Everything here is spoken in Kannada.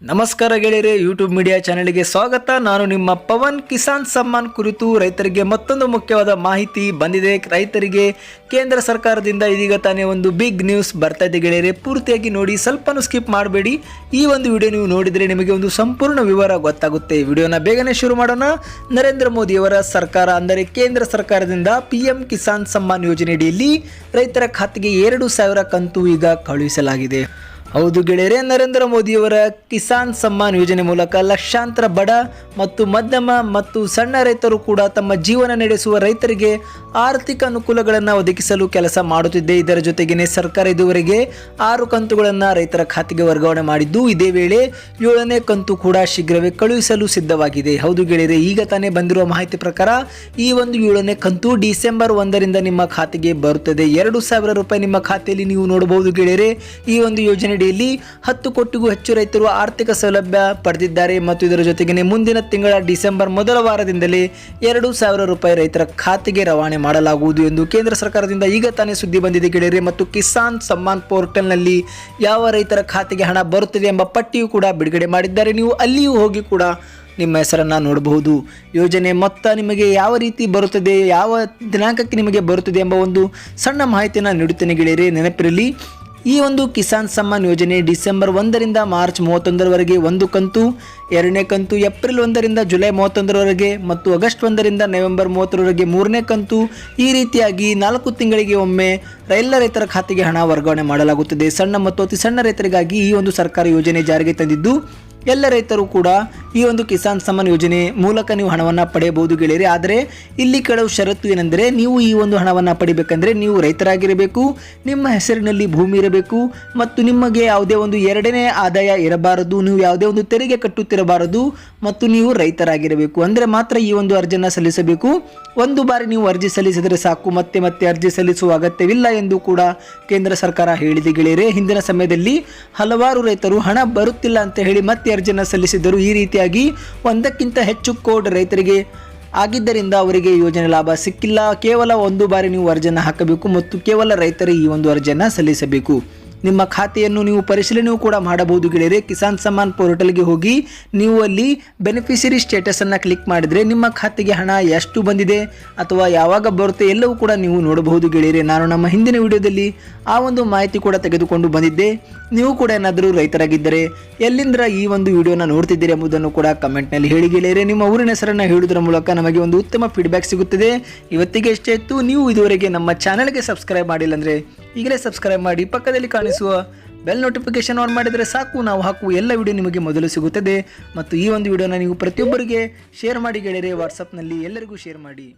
ನಮಸ್ಕಾರ ಗೆಳೆಯರೆ, ಯೂಟ್ಯೂಬ್ ಮೀಡಿಯಾ ಚಾನೆಲ್ಗೆ ಸ್ವಾಗತ. ನಾನು ನಿಮ್ಮ ಪವನ್. ಕಿಸಾನ್ ಸಮ್ಮಾನ್ ಕುರಿತು ರೈತರಿಗೆ ಮತ್ತೊಂದು ಮುಖ್ಯವಾದ ಮಾಹಿತಿ ಬಂದಿದೆ. ರೈತರಿಗೆ ಕೇಂದ್ರ ಸರ್ಕಾರದಿಂದ ಇದೀಗ ತಾನೇ ಒಂದು ಬಿಗ್ ನ್ಯೂಸ್ ಬರ್ತಾ ಇದೆ ಗೆಳೆಯರೆ. ಪೂರ್ತಿಯಾಗಿ ನೋಡಿ, ಸ್ವಲ್ಪನೂ ಸ್ಕಿಪ್ ಮಾಡಬೇಡಿ. ಈ ಒಂದು ವಿಡಿಯೋ ನೀವು ನೋಡಿದರೆ ನಿಮಗೆ ಒಂದು ಸಂಪೂರ್ಣ ವಿವರ ಗೊತ್ತಾಗುತ್ತೆ. ವಿಡಿಯೋನ ಬೇಗನೆ ಶುರು ಮಾಡೋಣ. ನರೇಂದ್ರ ಮೋದಿಯವರ ಸರ್ಕಾರ ಅಂದರೆ ಕೇಂದ್ರ ಸರ್ಕಾರದಿಂದ PM ಕಿಸಾನ್ ಸಮ್ಮಾನ್ ಯೋಜನೆಯಡಿಯಲ್ಲಿ ರೈತರ ಖಾತೆಗೆ 2,000 ಕಂತು ಈಗ ಕಳುಹಿಸಲಾಗಿದೆ. ಹೌದು ಗೆಳೆಯರೆ, ನರೇಂದ್ರ ಮೋದಿಯವರ ಕಿಸಾನ್ ಸಮ್ಮಾನ್ ಯೋಜನೆ ಮೂಲಕ ಲಕ್ಷಾಂತರ ಬಡ ಮತ್ತು ಮಧ್ಯಮ ಮತ್ತು ಸಣ್ಣ ರೈತರು ಕೂಡ ತಮ್ಮ ಜೀವನ ನಡೆಸುವ ರೈತರಿಗೆ ಆರ್ಥಿಕ ಅನುಕೂಲಗಳನ್ನು ಒದಗಿಸಲು ಕೆಲಸ ಮಾಡುತ್ತಿದೆ. ಇದರ ಜೊತೆಗೇನೆ ಸರ್ಕಾರ ಇದುವರೆಗೆ 6 ಕಂತುಗಳನ್ನು ರೈತರ ಖಾತೆಗೆ ವರ್ಗಾವಣೆ ಮಾಡಿದ್ದು, ಇದೇ ವೇಳೆ 7ನೇ ಕಂತು ಕೂಡ ಶೀಘ್ರವೇ ಕಳುಹಿಸಲು ಸಿದ್ಧವಾಗಿದೆ. ಹೌದು ಗೆಳೆಯರೆ, ಈಗ ತಾನೇ ಬಂದಿರುವ ಮಾಹಿತಿ ಪ್ರಕಾರ ಈ ಒಂದು 7ನೇ ಕಂತು ಡಿಸೆಂಬರ್ 1ರಿಂದ ನಿಮ್ಮ ಖಾತೆಗೆ ಬರುತ್ತದೆ. 2,000 ರೂಪಾಯಿ ನಿಮ್ಮ ಖಾತೆಯಲ್ಲಿ ನೀವು ನೋಡಬಹುದು ಗೆಳೆಯರೆ. ಈ ಒಂದು ಯೋಜನೆ 10 ಕೋಟಿಗೂ ಹೆಚ್ಚು ರೈತರು ಆರ್ಥಿಕ ಸೌಲಭ್ಯ ಪಡೆದಿದ್ದಾರೆ ಮತ್ತು ಇದರ ಜೊತೆಗೆ ಮುಂದಿನ ತಿಂಗಳ ಡಿಸೆಂಬರ್ ಮೊದಲ ವಾರದಿಂದಲೇ 2,000 ರೂಪಾಯಿ ರೈತರ ಖಾತೆಗೆ ರವಾನೆ ಮಾಡಲಾಗುವುದು ಎಂದು ಕೇಂದ್ರ ಸರ್ಕಾರದಿಂದ ಈಗ ತಾನೇ ಸುದ್ದಿ ಬಂದಿದೆ ಗೆಳೆಯರೆ. ಮತ್ತು ಕಿಸಾನ್ ಸಮ್ಮಾನ್ ಪೋರ್ಟಲ್ನಲ್ಲಿ ಯಾವ ರೈತರ ಖಾತೆಗೆ ಹಣ ಬರುತ್ತದೆ ಎಂಬ ಪಟ್ಟಿಯೂ ಕೂಡ ಬಿಡುಗಡೆ ಮಾಡಿದ್ದಾರೆ. ನೀವು ಅಲ್ಲಿಯೂ ಹೋಗಿ ಕೂಡ ನಿಮ್ಮ ಹೆಸರನ್ನು ನೋಡಬಹುದು. ಯೋಜನೆ ಮೊತ್ತ ನಿಮಗೆ ಯಾವ ರೀತಿ ಬರುತ್ತದೆ, ಯಾವ ದಿನಾಂಕಕ್ಕೆ ನಿಮಗೆ ಬರುತ್ತದೆ ಎಂಬ ಒಂದು ಸಣ್ಣ ಮಾಹಿತಿಯನ್ನು ನೀಡುತ್ತೇನೆ ಗೆಳೆಯರೆ. ನೆನಪಿರಲಿ, ಈ ಒಂದು ಕಿಸಾನ್ ಸಮ್ಮಾನ್ ಯೋಜನೆ ಡಿಸೆಂಬರ್ 1ರಿಂದ ಮಾರ್ಚ್ 31ರವರೆಗೆ 1 ಕಂತು, 2ನೇ ಕಂತು ಏಪ್ರಿಲ್ 1ರಿಂದ ಜುಲೈ 31ರವರೆಗೆ ಮತ್ತು ಆಗಸ್ಟ್ 1ರಿಂದ ನವೆಂಬರ್ 30ರವರೆಗೆ 3ನೇ ಕಂತು. ಈ ರೀತಿಯಾಗಿ 4 ತಿಂಗಳಿಗೆ ಒಮ್ಮೆ ಎಲ್ಲ ರೈತರ ಖಾತೆಗೆ ಹಣ ವರ್ಗಾವಣೆ ಮಾಡಲಾಗುತ್ತದೆ. ಸಣ್ಣ ಮತ್ತು ಅತಿ ಸಣ್ಣ ರೈತರಿಗಾಗಿ ಈ ಒಂದು ಸರ್ಕಾರ ಯೋಜನೆ ಜಾರಿಗೆ ತಂದಿದ್ದು, ಎಲ್ಲ ರೈತರು ಕೂಡ ಈ ಒಂದು ಕಿಸಾನ್ ಸಮ್ಮಾನ್ ಯೋಜನೆ ಮೂಲಕ ನೀವು ಹಣವನ್ನು ಪಡೆಯಬಹುದು ಗೆಳೆಯರೆ. ಆದರೆ ಇಲ್ಲಿ ಕೆಲವು ಷರತ್ತು ಏನೆಂದರೆ, ನೀವು ಈ ಒಂದು ಹಣವನ್ನು ಪಡಿಬೇಕಂದ್ರೆ ನೀವು ರೈತರಾಗಿರಬೇಕು, ನಿಮ್ಮ ಹೆಸರಿನಲ್ಲಿ ಭೂಮಿ ಇರಬೇಕು ಮತ್ತು ನಿಮಗೆ ಯಾವುದೇ ಒಂದು ಎರಡನೇ ಆದಾಯ ಇರಬಾರದು, ನೀವು ಯಾವುದೇ ಒಂದು ತೆರಿಗೆ ಕಟ್ಟುತ್ತಿರಬಾರದು ಮತ್ತು ನೀವು ರೈತರಾಗಿರಬೇಕು. ಅಂದರೆ ಮಾತ್ರ ಈ ಒಂದು ಅರ್ಜಿಯನ್ನು ಸಲ್ಲಿಸಬೇಕು. ಒಂದು ಬಾರಿ ನೀವು ಅರ್ಜಿ ಸಲ್ಲಿಸಿದರೆ ಸಾಕು, ಮತ್ತೆ ಮತ್ತೆ ಅರ್ಜಿ ಸಲ್ಲಿಸುವ ಅಗತ್ಯವಿಲ್ಲ ಎಂದು ಕೂಡ ಕೇಂದ್ರ ಸರ್ಕಾರ ಹೇಳಿದೆ ಗೆಳೆಯರೆ. ಹಿಂದಿನ ಸಮಯದಲ್ಲಿ ಹಲವಾರು ರೈತರು ಹಣ ಬರುತ್ತಿಲ್ಲ ಅಂತ ಹೇಳಿ ಮತ್ತೆ ಅರ್ಜಿಯನ್ನು ಸಲ್ಲಿಸಿದ್ದರು. ಈ ರೀತಿಯಾಗಿ 1ಕ್ಕಿಂತ ಹೆಚ್ಚು ಕೋಟಿ ರೈತರಿಗೆ ಆಗಿದ್ದರಿಂದ ಅವರಿಗೆ ಯೋಜನೆ ಲಾಭ ಸಿಕ್ಕಿಲ್ಲ. ಕೇವಲ ಒಂದು ಬಾರಿ ನೀವು ಅರ್ಜಿಯನ್ನು ಹಾಕಬೇಕು ಮತ್ತು ಕೇವಲ ರೈತರು ಈ ಒಂದು ಅರ್ಜಿಯನ್ನು ಸಲ್ಲಿಸಬೇಕು. ನಿಮ್ಮ ಖಾತೆಯನ್ನು ನೀವು ಪರಿಶೀಲನೆಯೂ ಕೂಡ ಮಾಡಬಹುದು ಗೆಳೆಯರೆ. ಕಿಸಾನ್ ಸಮ್ಮಾನ್ ಪೋರ್ಟಲ್ಗೆ ಹೋಗಿ ನೀವು ಅಲ್ಲಿ ಬೆನಿಫಿಷರಿ ಸ್ಟೇಟಸನ್ನು ಕ್ಲಿಕ್ ಮಾಡಿದರೆ ನಿಮ್ಮ ಖಾತೆಗೆ ಹಣ ಎಷ್ಟು ಬಂದಿದೆ ಅಥವಾ ಯಾವಾಗ ಬರುತ್ತೆ ಎಲ್ಲವೂ ಕೂಡ ನೀವು ನೋಡಬಹುದು ಗೆಳೆಯರೆ. ನಾನು ನಮ್ಮ ಹಿಂದಿನ ವಿಡಿಯೋದಲ್ಲಿ ಆ ಒಂದು ಮಾಹಿತಿ ಕೂಡ ತೆಗೆದುಕೊಂಡು ಬಂದಿದ್ದೆ. ನೀವು ಕೂಡ ಏನಾದರೂ ರೈತರಾಗಿದ್ದರೆ ಎಲ್ಲಿಂದ ಈ ಒಂದು ವಿಡಿಯೋನ ನೋಡ್ತಿದ್ದೀರಿ ಎಂಬುದನ್ನು ಕೂಡ ಕಮೆಂಟ್ನಲ್ಲಿ ಹೇಳಿ ಗೆಳೆಯರೆ. ನಿಮ್ಮ ಊರಿನ ಹೆಸರನ್ನು ಹೇಳುವುದರ ಮೂಲಕ ನಮಗೆ ಒಂದು ಉತ್ತಮ ಫೀಡ್ಬ್ಯಾಕ್ ಸಿಗುತ್ತದೆ. ಇವತ್ತಿಗೆ ಎಷ್ಟೇ ಇತ್ತು. ನೀವು ಇದುವರೆಗೆ ನಮ್ಮ ಚಾನಲ್ಗೆ ಸಬ್ಸ್ಕ್ರೈಬ್ ಮಾಡಿಲ್ಲ ಅಂದರೆ ಈಗಲೇ ಸಬ್ಸ್ಕ್ರೈಬ್ ಮಾಡಿ, ಪಕ್ಕದಲ್ಲಿ ಕಾಣಿಸುವ ಬೆಲ್ ನೋಟಿಫಿಕೇಶನ್ ಆನ್ ಮಾಡಿದರೆ ಸಾಕು, ನಾವು ಹಾಕುವ ಎಲ್ಲ ವಿಡಿಯೋ ನಿಮಗೆ ಮೊದಲು ಸಿಗುತ್ತದೆ. ಮತ್ತು ಈ ಒಂದು ವಿಡಿಯೋನ ನೀವು ಪ್ರತಿಯೊಬ್ಬರಿಗೆ ಶೇರ್ ಮಾಡಿ ಗೆಳೆಯರೆ. ವಾಟ್ಸಪ್ನಲ್ಲಿ ಎಲ್ಲರಿಗೂ ಶೇರ್ ಮಾಡಿ.